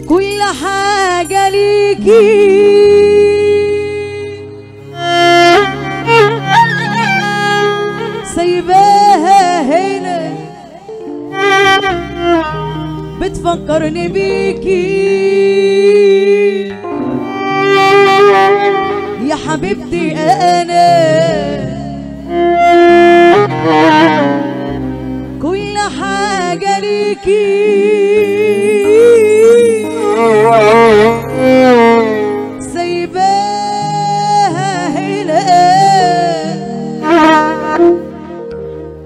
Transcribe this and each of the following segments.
كل حاجة ليكي سايباها هنا بتفكرني بيكي يا حبيبتي أنا كل حاجة ليكي سايباها هنا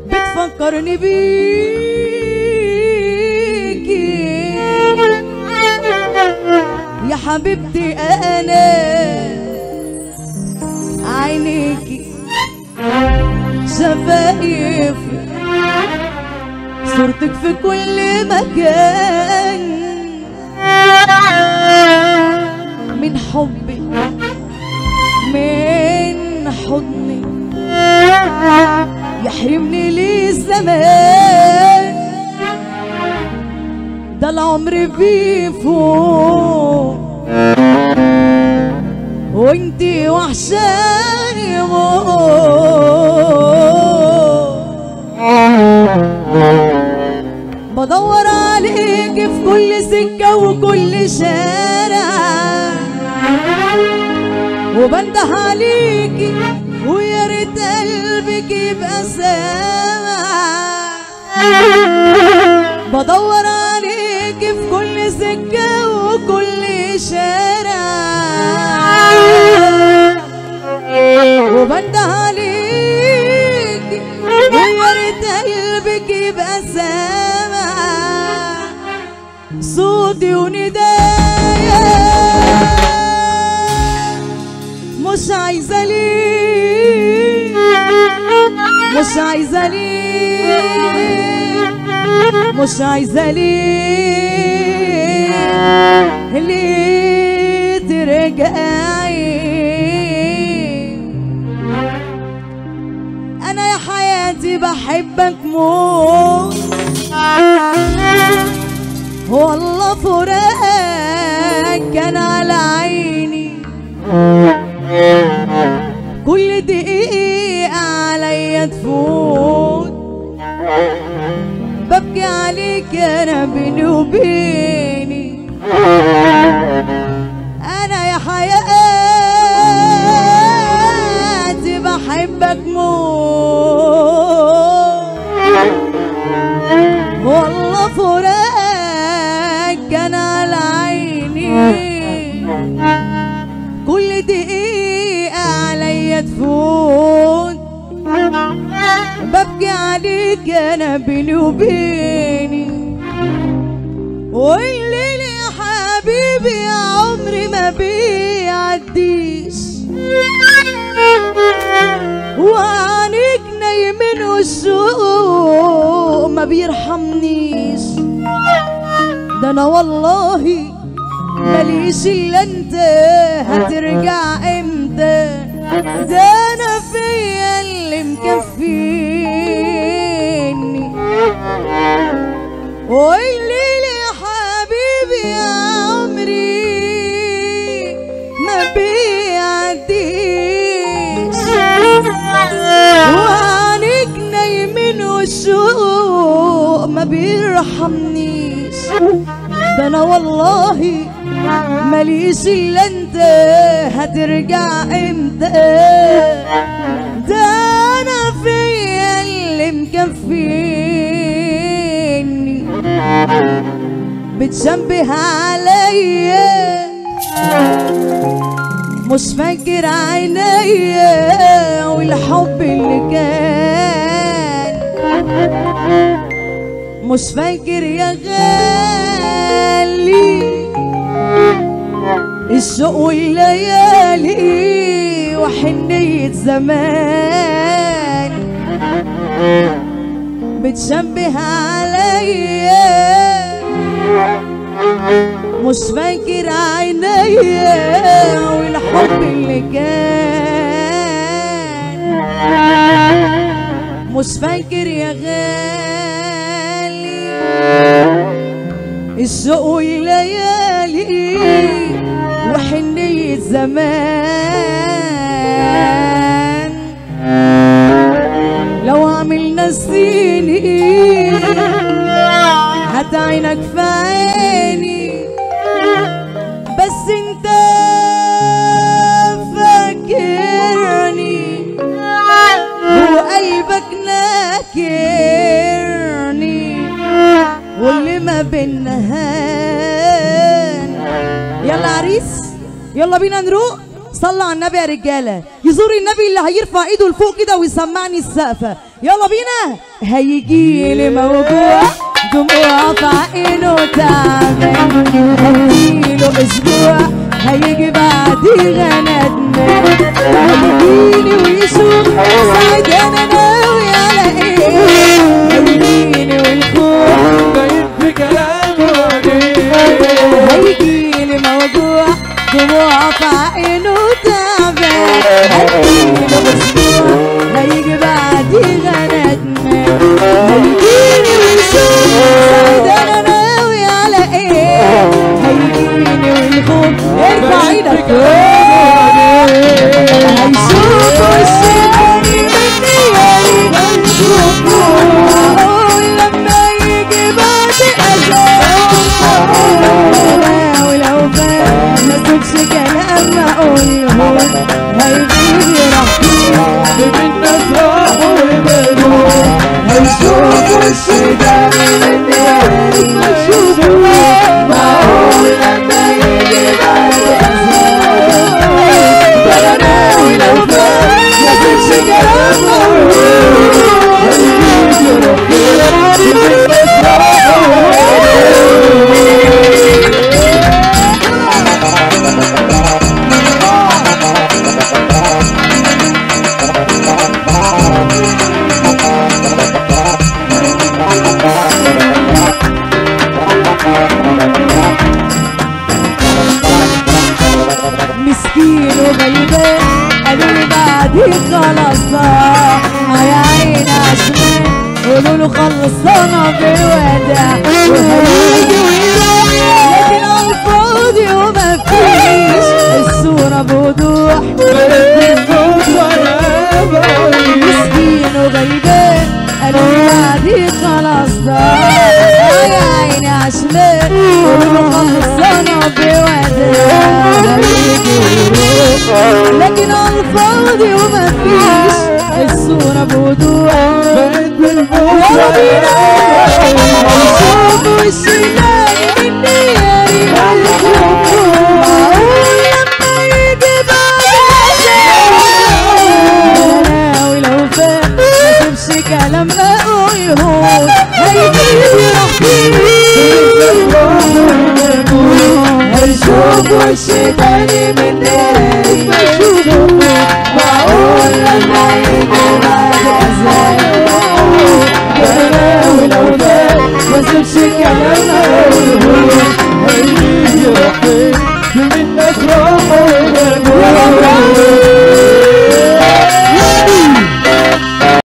بتفكرني بيكي يا حبيبتي أنا عينيكي شفايفي صورتك في كل مكان من حبي من حضني يحرمني ليه الزمان ده العمر بيفوت وانتي وحشاني بدور عليك في كل سكة وكل شارع وبنده عليكي ويا ريت قلبك يبقى سامع بدور عليك في كل سكة وكل شارع وبنده عليك ويا ريت قلبك يبقى سامع صوتي وندايا مش عايزة ليه مش عايزة ليه مش عايزة ليه ترجعي أنا يا حياتي بحبك موت والله فراقك كان على عيني كل دقيقة عليا تفوت ببكي عليك أنا بيني وبيني أنا يا حياتي بحبك موت والله فراقك كان على عيني كل دقيقة عليا تفوت ببكي عليك أنا بيني وبيني والليل يا حبيبي يا عمري ما بيعديش وعنيك نايمين والشوق ما بيرحمنيش ده أنا والله ماليش إلا أنت هترجع إمتى ده أنا فيا اللي مكفيني والليل يا حبيبي يا عمري ما بيعديش وعنيك نايمين والشوق ما بيرحمنيش ده أنا والله ماليش إلا أنت هترجع إمتى ده أنا فيا اللي مكفيني بتشبه عليا مش فاكر عينيا والحب اللي كان مش فاكر يا غالي الشوق والليالي وحنية زمان بتشبه عليا مش فاكر عينيا والحب اللي كان، مش فاكر يا غالي الشوق والليالي وحنية زمان. لو عملنا سنين هات عينك في عيني، بس انت فاكرني وقلبك ناكرني واللي ما بينا هان. يلا عريس يلا بينا نروق. صلى على النبي يا رجاله، يزور النبي اللي هيرفع ايده لفوق كده ويسمعني السقفه. يلا بينا. هيجيلي موجوع دموع في عينه تعبان، هديله اسبوع هيجي بعديها ندمان، هيجيلي ويشوف سعيد انا ناوي على ايه، هيجيلي والخوف باين في كلامه هيجيلي موجوع دموع في عينه تعبان، هديله اسبوع هيجي بعديها ندمان، هيجيلي ويشوف سعيد انا ناوي على ايه، هيجيلي والخوف ارفع ايدك هيشوف وشي مني ولما يجي بعد ولو فات ما سيبش كلام اقوله هيجيلي رحيل بمنا صاحه وبدوه هيشوف وشي مني هيشوفه معقول لما يجي بعد ولو فات ما سيبش كلام اقوله هيجيلي رحيل بمنا صاحه مسكين وغلبان قالوا لي بعدين خلاص يا عيني عشمان قولوا له خلصنا بالوداع وهيجي ويروح لكن على الفاضي ومفيش الصورة بوضوح مسكين وغلبان قالوا لي بعدين خلاص يا عيني عشمان قولوا له خلصنا بالوداع لكن على الفاضي ومفيش الصورة بوضوح بقت بالبوضوح. يلا بينا شوفوا وشي تاني مني يا ريت